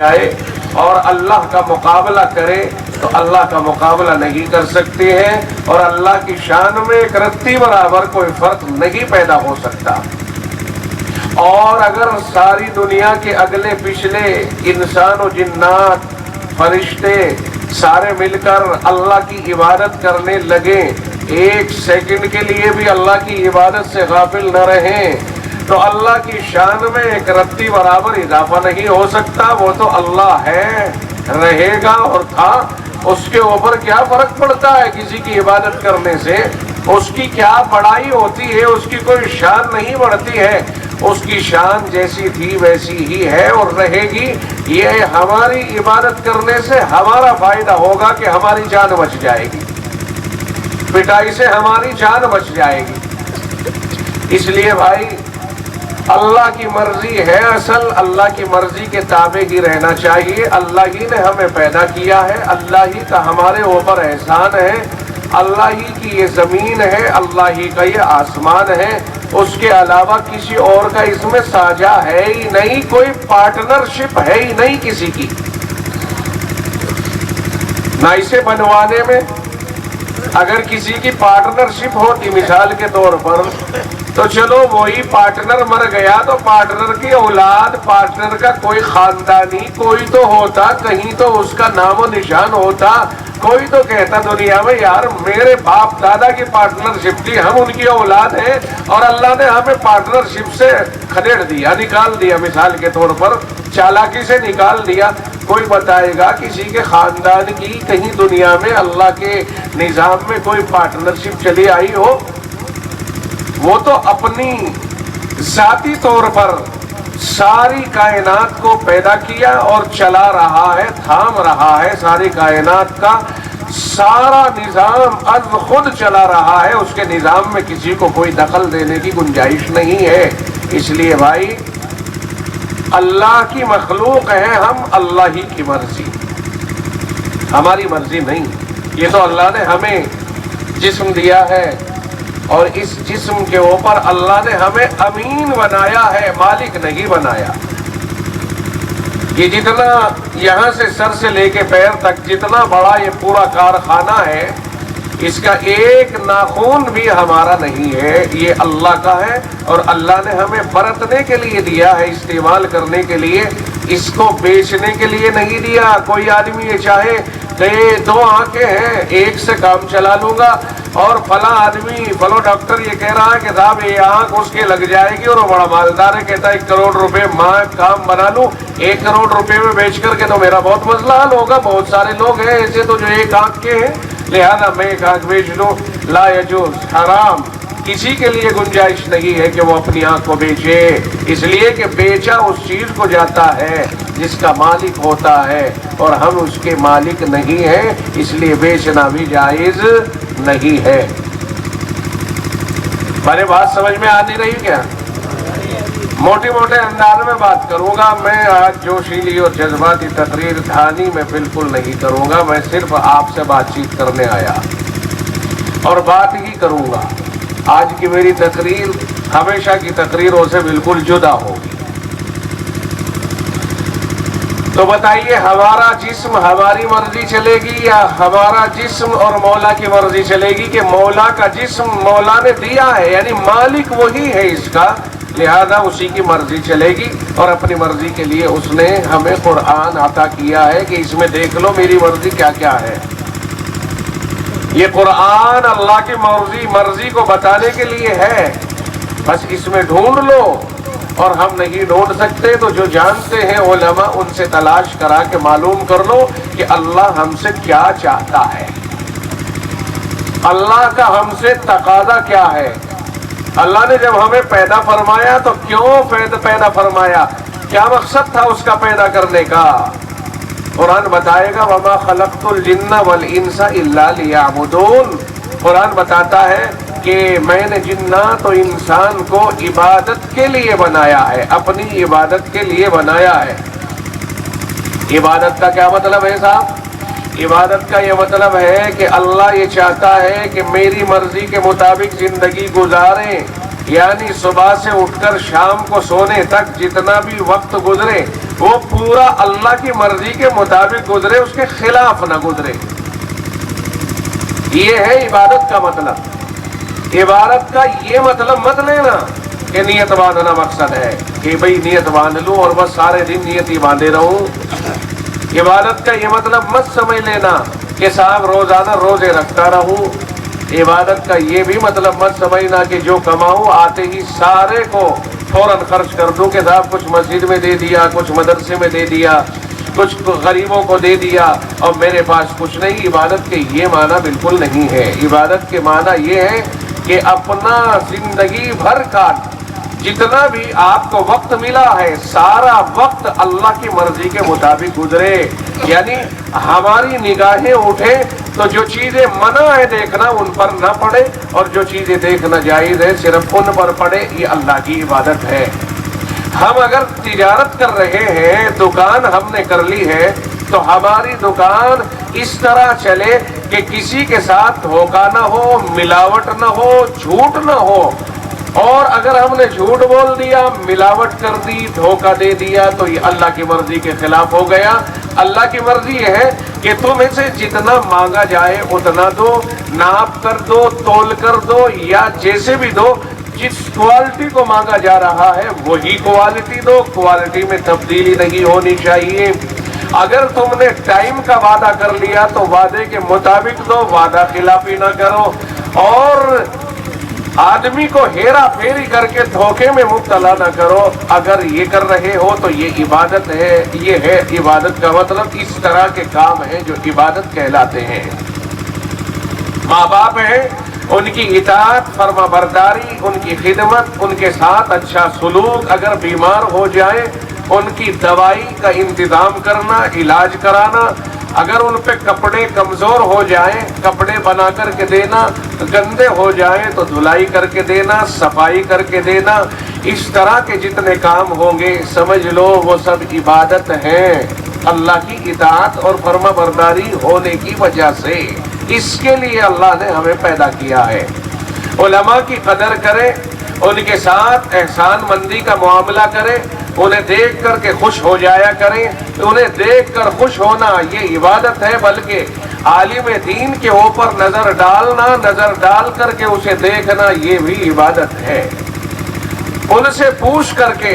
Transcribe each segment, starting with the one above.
جائے اور اللہ کا مقابلہ کرے تو اللہ کا مقابلہ نہیں کر سکتے ہیں، اور اللہ کی شان میں ایک رتی برابر کوئی فرق نہیں پیدا ہو سکتا۔ اور اگر ساری دنیا کے اگلے پچھلے انسان و جنات فرشتے سارے مل کر اللہ کی عبادت کرنے لگے، ایک سیکنڈ کے لیے بھی اللہ کی عبادت سے غافل نہ رہیں، تو اللہ کی شان میں ایک رتی برابر اضافہ نہیں ہو سکتا۔ وہ تو اللہ ہے، رہے گا اور تھا، اس کے اوپر کیا فرق پڑتا ہے کسی کی عبادت کرنے سے؟ اس کی کیا بڑائی ہوتی ہے؟ اس کی کوئی شان نہیں بڑھتی ہے، اس کی شان جیسی تھی ویسی ہی ہے اور رہے گی۔ یہ ہماری عبادت کرنے سے ہمارا فائدہ ہوگا کہ ہماری جان بچ جائے گی، پٹائی سے ہماری جان بچ جائے گی۔ اس لیے بھائی اللہ کی مرضی ہے اصل، اللہ کی مرضی کے تابع ہی رہنا چاہیے۔ اللہ ہی نے ہمیں پیدا کیا ہے، اللہ ہی کا ہمارے اوپر احسان ہے، اللہ ہی کی یہ زمین ہے، اللہ ہی کا یہ آسمان ہے، اس کے علاوہ کسی اور کا اس میں ساجھا ہے ہی نہیں، کوئی پارٹنرشپ ہے ہی نہیں کسی کی، نہ اسے بنوانے میں۔ اگر کسی کی پارٹنرشپ ہوتی مثال کے طور پر تو چلو وہی پارٹنر مر گیا تو پارٹنر کی اولاد، پارٹنر کا کوئی خاندانی کوئی تو ہوتا، کہیں تو اس کا نام و نشان ہوتا، کوئی تو کہتا دنیا میں یار میرے باپ دادا کی پارٹنرشپ تھی، ہم ان کی اولاد ہیں اور اللہ نے ہمیں پارٹنرشپ سے کھدیڑ دیا، نکال دیا، مثال کے طور پر چالاکی سے نکال دیا۔ کوئی بتائے گا کسی کے خاندان کی کہیں دنیا میں اللہ کے نظام میں کوئی پارٹنرشپ چلی آئی ہو؟ وہ تو اپنی ذاتی طور پر ساری کائنات کو پیدا کیا اور چلا رہا ہے، تھام رہا ہے، ساری کائنات کا سارا نظام از خود چلا رہا ہے، اس کے نظام میں کسی کو کوئی دخل دینے کی گنجائش نہیں ہے۔ اس لیے بھائی اللہ کی مخلوق ہے ہم، اللہ ہی کی مرضی، ہماری مرضی نہیں۔ یہ تو اللہ نے ہمیں جسم دیا ہے اور اس جسم کے اوپر اللہ نے ہمیں امین بنایا ہے، مالک نہیں بنایا۔ یہ جتنا یہاں سے سر سے لے کے پیر تک جتنا بڑا یہ پورا کارخانہ ہے، اس کا ایک ناخون بھی ہمارا نہیں ہے، یہ اللہ کا ہے، اور اللہ نے ہمیں برتنے کے لیے دیا ہے، استعمال کرنے کے لیے، اس کو بیچنے کے لیے نہیں دیا۔ کوئی آدمی یہ چاہے کہ دو آنکھیں ہیں ایک سے کام چلا لوں گا، اور فلاں آدمی فلاں ڈاکٹر یہ کہہ رہا ہے کہ صاحب یہ آنکھ اس کے لگ جائے گی، اور وہ بڑا مالدار ہے، کہتا ہے 1 کروڑ روپے ماں کام بنا لوں، 1 کروڑ روپے میں بیچ کر کے تو میرا بہت مسئلہ حل ہوگا۔ بہت سارے لوگ ہیں ایسے تو جو ایک آنکھ کے ہیں، لہذا میں ایک آنکھ بیچ لوں، لا یجوز، حرام۔ کسی کے لیے گنجائش نہیں ہے کہ وہ اپنی آنکھ کو بیچے، اس لیے کہ بیچا اس چیز کو جاتا ہے جس کا مالک ہوتا ہے، اور ہم اس کے مالک نہیں ہیں، اس لیے بیچنا بھی جائز نہیں ہے۔ میری بات سمجھ میں آ نہیں رہی کیا؟ موٹے موٹے انداز میں بات کروں گا میں، آج جوشیلی اور جذباتی تقریر دھانی میں بالکل نہیں کروں گا، میں صرف آپ سے بات چیت کرنے آیا اور بات ہی کروں گا۔ آج کی میری تقریر ہمیشہ کی تقریروں سے بالکل جدا ہوگی۔ تو بتائیے ہمارا جسم ہماری مرضی چلے گی یا ہمارا جسم اور مولا کی مرضی چلے گی؟ کہ مولا کا جسم مولا نے دیا ہے، یعنی مالک وہی ہے اس کا، لہذا اسی کی مرضی چلے گی، اور اپنی مرضی کے لیے اس نے ہمیں قرآن عطا کیا ہے کہ اس میں دیکھ لو میری مرضی کیا کیا ہے۔ یہ قرآن اللہ کی مرضی کو بتانے کے لیے ہے، بس اس میں ڈھونڈ لو، اور ہم نہیں ڈھونڈ سکتے تو جو جانتے ہیں علماء ان سے تلاش کرا کے معلوم کر لو کہ اللہ ہم سے کیا چاہتا ہے، اللہ کا ہم سے تقاضا کیا ہے۔ اللہ نے جب ہمیں پیدا فرمایا تو کیوں پیدا فرمایا، کیا مقصد تھا اس کا پیدا کرنے کا؟ قرآن بتائے گا وَمَا خَلَقْتُ الْجِنَّ وَالْإِنسَ إِلَّا لِيَعْبُدُونَ۔ قرآن بتاتا ہے کہ میں نے جنات و انسان کو عبادت کے لیے بنایا ہے، اپنی عبادت کے لیے بنایا ہے۔ عبادت کا کیا مطلب ہے صاحب؟ عبادت کا یہ مطلب ہے کہ اللہ یہ چاہتا ہے کہ میری مرضی کے مطابق زندگی گزاریں، یعنی صبح سے اٹھ کر شام کو سونے تک جتنا بھی وقت گزرے وہ پورا اللہ کی مرضی کے مطابق گزرے، اس کے خلاف نہ گزرے۔ یہ ہے عبادت کا مطلب۔ عبادت کا یہ مطلب مت لینا کہ نیت باندھنا مقصد ہے کہ بھئی نیت باندھ لوں اور بس سارے دن نیت ہی باندھے رہوں۔ عبادت کا یہ مطلب مت سمجھ لینا کہ صاحب روزانہ روزے رکھتا رہوں۔ عبادت کا یہ بھی مطلب مت سمجھنا کہ جو کماؤں آتے ہی سارے کو فوراً خرچ کر دوں کہ صاحب کچھ مسجد میں دے دیا، کچھ مدرسے میں دے دیا، کچھ غریبوں کو دے دیا اور میرے پاس کچھ نہیں۔ عبادت کے یہ معنی بالکل نہیں ہے۔ عبادت کے معنی یہ ہے کہ اپنا زندگی بھر کا جتنا بھی آپ کو وقت ملا ہے سارا وقت اللہ کی مرضی کے مطابق گزرے، یعنی ہماری نگاہیں اٹھے تو جو چیزیں منع ہے دیکھنا ان پر نہ پڑے اور جو چیزیں دیکھنا جائز ہے صرف ان پر پڑے۔ یہ اللہ کی عبادت ہے۔ ہم اگر تجارت کر رہے ہیں، دکان ہم نے کر لی ہے، تو ہماری دکان اس طرح چلے کہ کسی کے ساتھ دھوکہ نہ ہو، ملاوٹ نہ ہو، جھوٹ نہ ہو۔ اور اگر ہم نے جھوٹ بول دیا، ملاوٹ کر دی، دھوکہ دے دیا تو یہ اللہ کی مرضی کے خلاف ہو گیا۔ اللہ کی مرضی یہ ہے کہ تم سے جتنا مانگا جائے اتنا دو، ناپ کر دو، تول کر دو یا جیسے بھی دو، جس کوالٹی کو مانگا جا رہا ہے وہی کوالٹی دو، کوالٹی میں تبدیلی نہیں ہونی چاہیے۔ اگر تم نے ٹائم کا وعدہ کر لیا تو وعدے کے مطابق دو، وعدہ خلافی نہ کرو، اور آدمی کو ہیرا پھیری کر کے دھوکے میں مبتلا نہ کرو۔ اگر یہ کر رہے ہو تو یہ عبادت ہے۔ یہ ہے عبادت کا مطلب، اس طرح کے کام ہیں جو عبادت کہلاتے ہیں۔ ماں باپ ہیں، ان کی اطاعت، فرما برداری، ان کی خدمت، ان کے ساتھ اچھا سلوک، اگر بیمار ہو جائے ان کی دوائی کا انتظام کرنا، علاج کرانا، اگر ان پہ کپڑے کمزور ہو جائیں کپڑے بنا کر کے دینا، گندے ہو جائیں تو دھلائی کر کے دینا، صفائی کر کے دینا، اس طرح کے جتنے کام ہوں گے سمجھ لو وہ سب عبادت ہیں اللہ کی اطاعت اور فرما برداری ہونے کی وجہ سے۔ اس کے لیے اللہ نے ہمیں پیدا کیا ہے۔ علماء کی قدر کریں، ان کے ساتھ احسان مندی کا معاملہ کریں، انہیں دیکھ کر کے خوش ہو جایا کریں۔ انہیں دیکھ کر خوش ہونا یہ عبادت ہے، بلکہ عالم دین کے اوپر نظر ڈالنا، نظر ڈال کر کے اسے دیکھنا یہ بھی عبادت ہے۔ ان سے پوچھ کر کے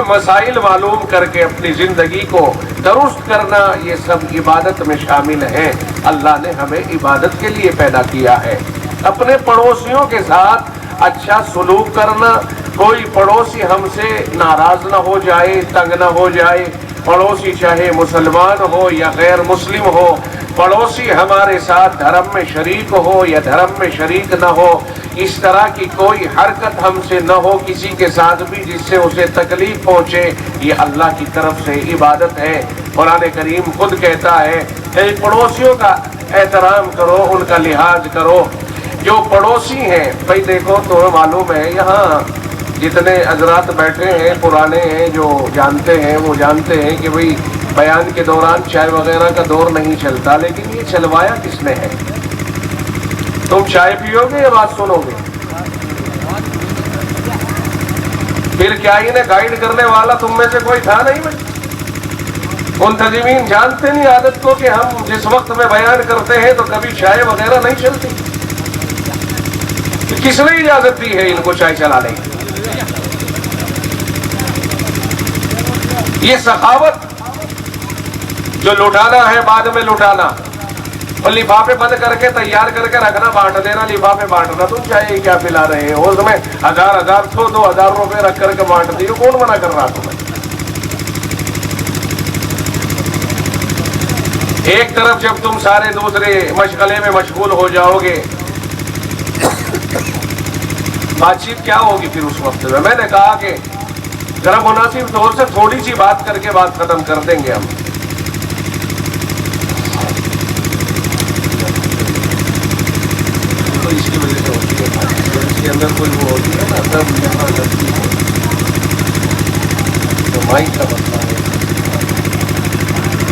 مسائل معلوم کر کے اپنی زندگی کو درست کرنا یہ سب عبادت میں شامل ہے۔ اللہ نے ہمیں عبادت کے لیے پیدا کیا ہے۔ اپنے پڑوسیوں کے ساتھ اچھا سلوک کرنا، کوئی پڑوسی ہم سے ناراض نہ ہو جائے، تنگ نہ ہو جائے، پڑوسی چاہے مسلمان ہو یا غیر مسلم ہو، پڑوسی ہمارے ساتھ دھرم میں شریک ہو یا دھرم میں شریک نہ ہو، اس طرح کی کوئی حرکت ہم سے نہ ہو کسی کے ساتھ بھی جس سے اسے تکلیف پہنچے، یہ اللہ کی طرف سے عبادت ہے۔ قرآن کریم خود کہتا ہے کہ پڑوسیوں کا احترام کرو، ان کا لحاظ کرو۔ جو پڑوسی ہیں بھائی دیکھو تمہیں معلوم ہے یہاں جتنے حضرات بیٹھے ہیں پرانے ہیں جو جانتے ہیں وہ جانتے ہیں کہ بھئی بیان کے دوران چائے وغیرہ کا دور نہیں چلتا، لیکن یہ چلوایا کس نے ہے؟ تم چائے پیو گے یا بات سنو گے؟ پھر کیا انہیں گائیڈ کرنے والا تم میں سے کوئی تھا نہیں بھائی؟ منتظمین جانتے نہیں عادت کو کہ ہم جس وقت میں بیان کرتے ہیں تو کبھی چائے وغیرہ نہیں چلتی، کس نے اجازت دی ہے ان کو چائے چلانے کی؟ یہ سخاوت جو لٹانا ہے بعد میں لٹانا، اور لفافے بند کر کے تیار کر کے رکھنا، بانٹ دینا، لفافے بانٹنا، تم چاہے کیا پلا رہے ہو؟ اس میں 1000 2000 روپے رکھ کر کے بانٹ دیو، کون منع کر رہا تمہیں؟ ایک طرف جب تم سارے دوسرے مشغلے میں مشغول ہو جاؤ گے بات چیت کیا ہوگی پھر اس وقت میں نے کہا کہ ذرا مناسب طور سے تھوڑی سی بات کر کے بات ختم کر دیں گے ہم۔ تو اس کی وجہ سے ہوتی ہے اس کے اندر کوئی وہ ہوتی ہے نا تب یہاں لگتی ہے تو مائک کا مسئلہ ہے،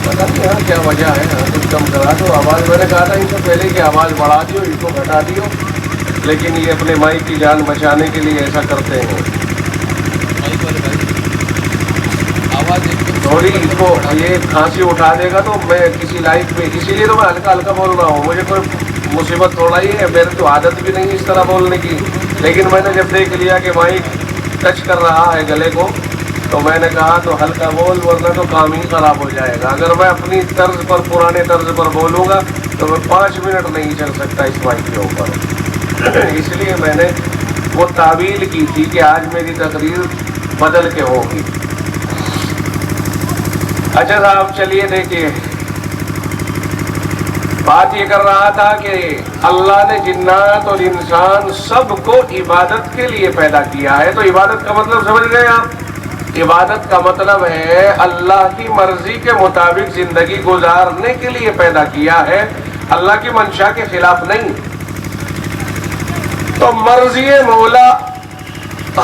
پتا نہیں ہاں کیا وجہ ہے۔ ہاں کچھ کم کرا دو آواز، میں نے کہا تھا ان سے پہلے کہ آواز بڑھا دیو، اس کو گھٹا دیو، لیکن یہ اپنے مائک کی جان بچانے کے لیے ایسا کرتے ہیں۔ تھوڑی اس کو یہ کھانسی اٹھا دے گا تو میں کسی لائف میں، اسی لیے تو میں ہلکا ہلکا بول رہا ہوں، مجھے کوئی مصیبت تھوڑا ہی ہے، میری تو عادت بھی نہیں اس طرح بولنے کی، لیکن میں نے جب دیکھ لیا کہ مائک ٹچ کر رہا ہے گلے کو تو میں نے کہا تو ہلکا بول، ورنہ تو کام ہی خراب ہو جائے گا۔ اگر میں اپنی طرز پر، پرانے طرز پر بولوں گا تو میں 5 منٹ نہیں چل سکتا اس مائک کے اوپر، اس لیے میں نے وہ تعویل کی تھی کہ آج میری تقریر بدل کے ہوگی۔ اچھا صاحب چلیے دیکھیے، بات یہ کر رہا تھا کہ اللہ نے جنات اور انسان سب کو عبادت کے لیے پیدا کیا ہے۔ تو عبادت کا مطلب سمجھ گئے آپ؟ عبادت کا مطلب ہے اللہ کی مرضی کے مطابق زندگی گزارنے کے لیے پیدا کیا ہے، اللہ کی منشا کے خلاف نہیں۔ تو مرضی مولا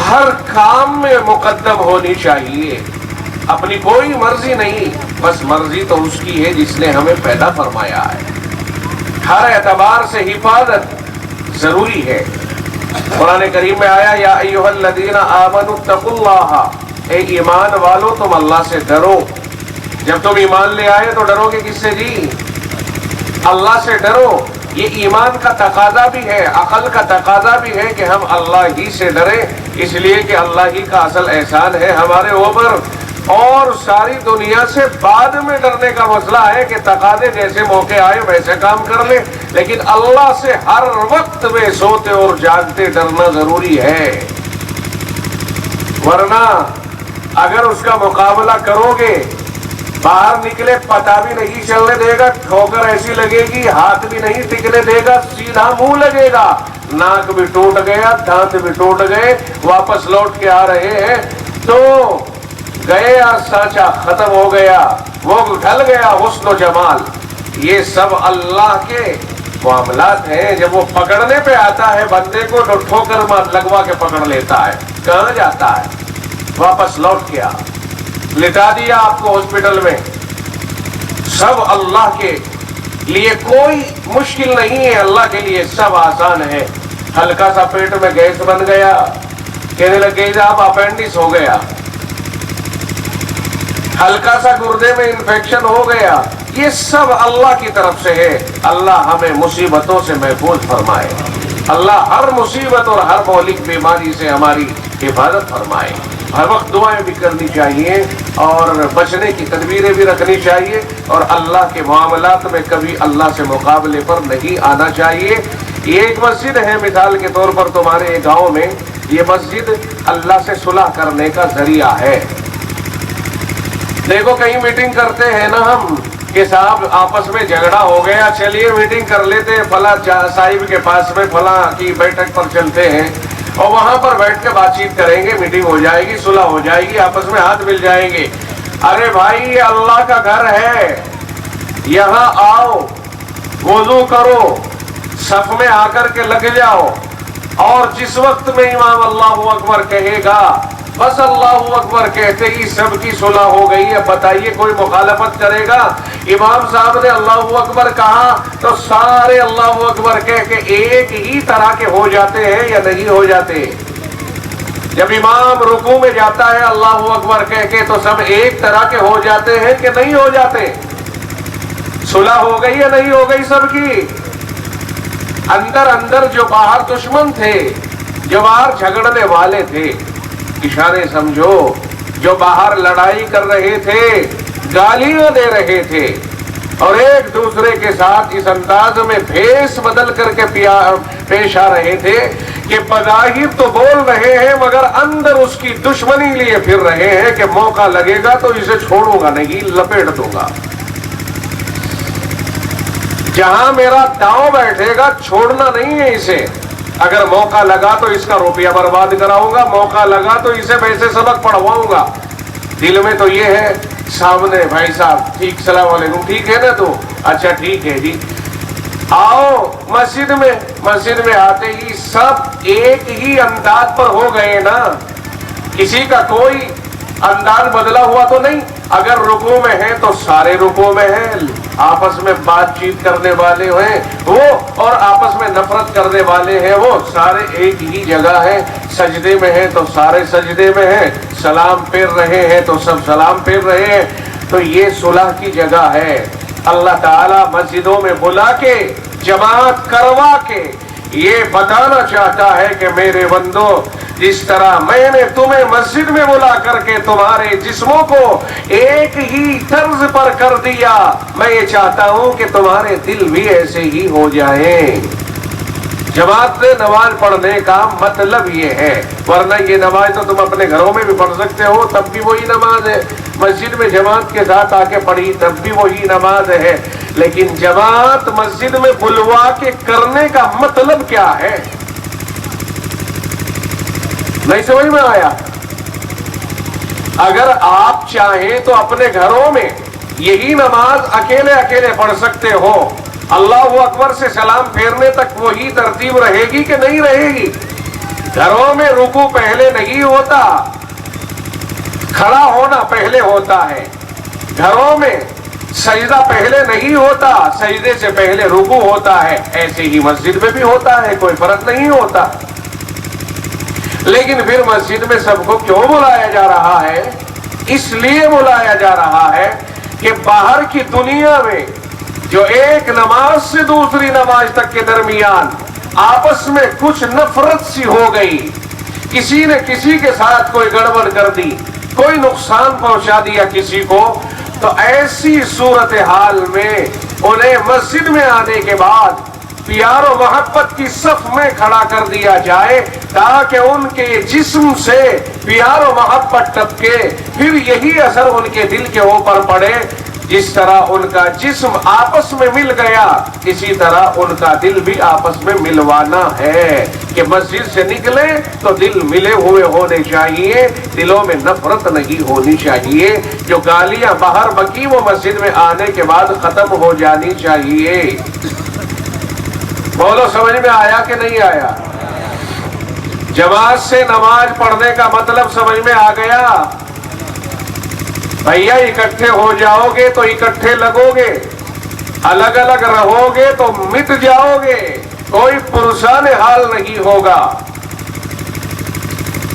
ہر کام میں مقدم ہونی چاہیے، اپنی کوئی مرضی نہیں، بس مرضی تو اس کی ہے جس نے ہمیں پیدا فرمایا ہے۔ ہر اعتبار سے حفاظت ضروری ہے۔ قرآن کریم میں آیا یا ایھا الذین آمنوا اتقوا اللہ، اے ایمان والو تم اللہ سے ڈرو۔ جب تم ایمان لے آئے تو ڈرو گے کس سے جی؟ اللہ سے ڈرو۔ یہ ایمان کا تقاضا بھی ہے، عقل کا تقاضا بھی ہے کہ ہم اللہ ہی سے ڈریں، اس لیے کہ اللہ ہی کا اصل احسان ہے ہمارے اوپر، اور ساری دنیا سے بعد میں ڈرنے کا مسئلہ ہے کہ تقاضے جیسے موقع آئے ویسے کام کر لیں، لیکن اللہ سے ہر وقت میں سوتے اور جاگتے ڈرنا ضروری ہے، ورنہ اگر اس کا مقابلہ کرو گے، باہر نکلے پتہ بھی نہیں چلنے دے گا، ٹھوکر ایسی لگے گی ہاتھ بھی نہیں ٹکنے دے گا، سیدھا منہ لگے گا، ناک بھی ٹوٹ گیا، دانت بھی ٹوٹ گئے، واپس لوٹ کے آ رہے ہیں تو گیا سانچا ختم ہو گیا، وہ ڈھل گیا حسن و جمال۔ یہ سب اللہ کے معاملات ہیں۔ جب وہ پکڑنے پہ آتا ہے بندے کو تو ٹھوکر لگوا کے پکڑ لیتا ہے، کہاں جاتا ہے؟ واپس لوٹ کے آ، لٹا دیا آپ کو ہاسپٹل میں۔ سب اللہ کے لیے کوئی مشکل نہیں ہے، اللہ کے لیے سب آسان ہے۔ ہلکا سا پیٹ میں گیس بن گیا، کہنے لگے آپ اپینڈکس ہو گیا، ہلکا سا گردے میں انفیکشن ہو گیا، یہ سب اللہ کی طرف سے ہے۔ اللہ ہمیں مصیبتوں سے محفوظ فرمائے، اللہ ہر مصیبت اور ہر مہلک بیماری سے ہماری حفاظت فرمائے۔ ہر وقت دعائیں بھی کرنی چاہیے اور بچنے کی تدبیریں بھی رکھنی چاہیے، اور اللہ کے معاملات میں کبھی اللہ سے مقابلے پر نہیں آنا چاہیے۔ یہ ایک مسجد ہے مثال کے طور پر تمہارے گاؤں میں، یہ مسجد اللہ سے صلح کرنے کا ذریعہ ہے۔ دیکھو کہیں میٹنگ کرتے ہیں نا ہم کہ صاحب آپس میں جھگڑا ہو گیا، چلیے میٹنگ کر لیتے، فلاں صاحب کے پاس میں فلاں کی بیٹھک پر چلتے ہیں اور وہاں پر بیٹھ کے بات چیت کریں گے، میٹنگ ہو جائے گی، صلح ہو جائے گی، آپس میں ہاتھ مل جائیں گے۔ ارے بھائی یہ اللہ کا گھر ہے، یہاں آؤ، وضو کرو، صف میں آ کر کے لگ جاؤ، اور جس وقت میں امام اللہ اکبر کہے گا بس اللہ اکبر کہتے ہی سب کی صلح ہو گئی ہے۔ بتائیے کوئی مخالفت کرے گا؟ امام صاحب نے اللہ اکبر کہا تو سارے اللہ اکبر کہہ کے ایک ہی طرح کے ہو جاتے ہیں یا نہیں ہو جاتے؟ جب امام رکوع میں جاتا ہے اللہ اکبر کہہ کے تو سب ایک طرح کے ہو جاتے ہیں کہ نہیں ہو جاتے؟ صلح ہو گئی یا نہیں ہو گئی سب کی؟ اندر اندر جو باہر دشمن تھے، جو باہر جھگڑنے والے تھے، اشارے سمجھو، جو باہر لڑائی کر رہے تھے، گالیاں دے رہے تھے اور ایک دوسرے کے ساتھ اس انداز میں بھیس بدل کر کے پیش آ رہے تھے کہ بظاہر تو بول رہے ہیں مگر اندر اس کی دشمنی لیے پھر رہے ہیں کہ موقع لگے گا تو اسے چھوڑوں گا نہیں، لپیٹ دوں گا، جہاں میرا داؤں بیٹھے گا چھوڑنا نہیں ہے اسے، اگر موقع لگا تو اس کا روپیہ برباد کراؤں گا، موقع لگا تو اسے ویسے سبق پڑھواؤں گا۔ دل میں تو یہ ہے، سامنے بھائی صاحب ٹھیک، السلام علیکم، ٹھیک ہے نا تو اچھا ٹھیک ہے جی، آؤ مسجد میں آتے ہی سب ایک ہی انداز پر ہو گئے نا، کسی کا کوئی انداز بدلا ہوا تو نہیں، اگر رکوع میں ہیں تو سارے رکوع میں ہیں، آپس میں بات چیت کرنے والے ہیں وہ اور آپس میں نفرت کرنے والے ہیں وہ، سارے ایک ہی جگہ ہیں۔ سجدے میں ہیں تو سارے سجدے میں ہیں، سلام پھیر رہے ہیں تو سب سلام پھیر رہے ہیں، تو یہ صلح کی جگہ ہے۔ اللہ تعالیٰ مسجدوں میں بلا کے جماعت کروا کے یہ بتانا چاہتا ہے کہ میرے بندو، جس طرح میں نے تمہیں مسجد میں بلا کر کے تمہارے جسموں کو ایک ہی طرز پر کر دیا، میں یہ چاہتا ہوں کہ تمہارے دل بھی ایسے ہی ہو جائیں۔ جماعت میں نماز پڑھنے کا مطلب یہ ہے، ورنہ یہ نماز تو تم اپنے گھروں میں بھی پڑھ سکتے ہو، تب بھی وہی نماز ہے۔ مسجد میں جماعت کے ساتھ آ کے پڑھی تب بھی وہی نماز ہے، لیکن جماعت مسجد میں بلوا کے کرنے کا مطلب کیا ہے؟ نہیں سمجھ میں آیا؟ اگر آپ چاہیں تو اپنے گھروں میں یہی نماز اکیلے اکیلے پڑھ سکتے ہو، اللہ اکبر سے سلام پھیرنے تک وہی ترتیب رہے گی کہ نہیں رہے گی؟ گھروں میں رکوع پہلے نہیں ہوتا، کھڑا ہونا پہلے ہوتا ہے۔ گھروں میں سجدہ پہلے نہیں ہوتا، سجدے سے پہلے رکوع ہوتا ہے۔ ایسے ہی مسجد میں بھی ہوتا ہے، کوئی فرق نہیں ہوتا۔ لیکن پھر مسجد میں سب کو کیوں بلایا جا رہا ہے؟ اس لیے بلایا جا رہا ہے کہ باہر کی دنیا میں جو ایک نماز سے دوسری نماز تک کے درمیان آپس میں کچھ نفرت سی ہو گئی، کسی نے کسی کے ساتھ کوئی گڑبڑ کر دی، کوئی نقصان پہنچا دیا کسی کو، تو ایسی صورتحال میں انہیں مسجد میں آنے کے بعد پیار و محبت کی صف میں کھڑا کر دیا جائے، تاکہ ان کے جسم سے پیار و محبت ٹپکے، پھر یہی اثر ان کے دل کے اوپر پڑے۔ جس طرح ان کا جسم آپس میں مل گیا، اسی طرح ان کا دل بھی آپس میں ملوانا ہے کہ مسجد سے نکلے تو دل ملے ہوئے ہونے چاہیے، دلوں میں نفرت نہیں ہونی چاہیے۔ جو گالیاں باہر بکی وہ مسجد میں آنے کے بعد ختم ہو جانی چاہیے۔ بولو سمجھ میں آیا کہ نہیں آیا؟ جماعت سے نماز پڑھنے کا مطلب سمجھ میں آ گیا؟ بھیا اکٹھے ہو جاؤ گے تو اکٹھے لگو گے، الگ الگ رہو گے تو مٹ جاؤ گے، کوئی پرسان حال نہیں ہوگا۔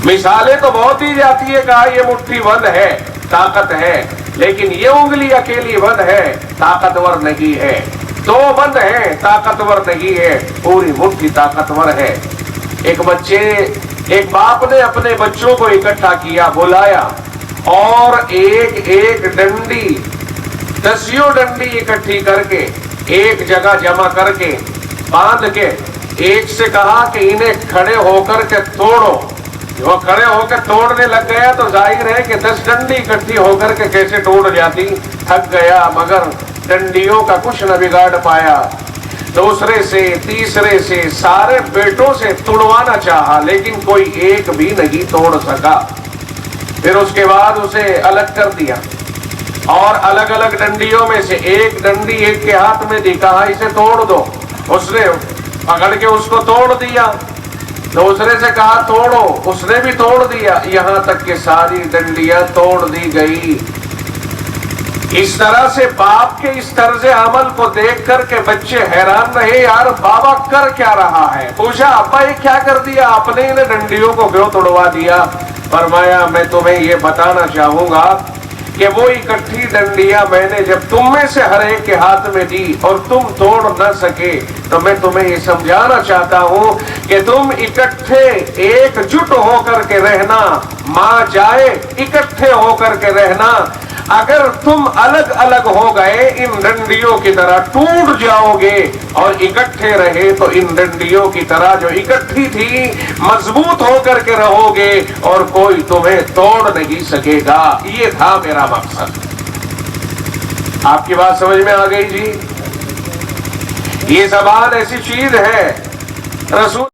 مثالیں تو بہت ہی جاتی ہے، کہا یہ مٹھی بند ہے طاقت ہے، لیکن یہ انگلی اکیلی بند ہے طاقتور نہیں ہے، دو بند ہے طاقتور نہیں ہے، پوری مٹھی طاقتور ہے۔ ایک باپ نے اپنے بچوں کو اکٹھا کیا، بلایا، اور ایک ایک ڈنڈی، دسیوں ڈنڈی اکٹھی کر کے ایک جگہ جمع کر کے باندھ کے ایک سے کہا کہ انہیں کھڑے ہو کر کے توڑو۔ وہ کھڑے ہو کے توڑنے لگ گیا تو ظاہر ہے کہ 10 ڈنڈی اکٹھی ہو کر کے کیسے ٹوٹ جاتی، تھک گیا، مگر ڈنڈیوں کا کچھ نہ بگاڑ پایا۔ دوسرے سے، تیسرے سے، سارے بیٹوں سے توڑوانا چاہا، لیکن کوئی ایک بھی نہیں توڑ سکا۔ پھر اس کے بعد اسے الگ کر دیا اور الگ الگ ڈنڈیوں میں سے ایک ڈنڈی ایک کے ہاتھ میں دی، کہا اسے توڑ دو۔ اس نے پکڑ کے اس کو توڑ دیا۔ دوسرے سے کہا توڑو، اس نے بھی توڑ دیا، یہاں تک کہ ساری ڈنڈیاں توڑ دی گئی۔ اس طرح سے باپ کے اس طرز عمل کو دیکھ کر کے بچے حیران رہے، یار بابا کر کیا رہا ہے؟ پوچھا ابا یہ کیا کر دیا آپ نے، انہیں ڈنڈیوں کو کیوں توڑوا دیا؟ فرمایا میں تمہیں یہ بتانا چاہوں گا کہ وہ اکٹھی ڈنڈیاں میں نے جب تم میں سے ہر ایک کے ہاتھ میں دی اور تم توڑ نہ سکے، تو میں تمہیں یہ سمجھانا چاہتا ہوں کہ تم اکٹھے ایک جٹ ہو کر کے رہنا، ماں جائے اکٹھے ہو کر کے رہنا۔ اگر تم الگ الگ ہو گئے ان ڈنڈیوں کی طرح ٹوٹ جاؤ گے، اور اکٹھے رہے تو ان ڈنڈیوں کی طرح جو اکٹھی تھی مضبوط ہو کر کے رہو گے اور کوئی تمہیں توڑ نہیں سکے گا۔ یہ تھا میرا مقصد۔ آپ کی بات سمجھ میں آ گئی جی؟ یہ زبان ایسی چیز ہے، رسول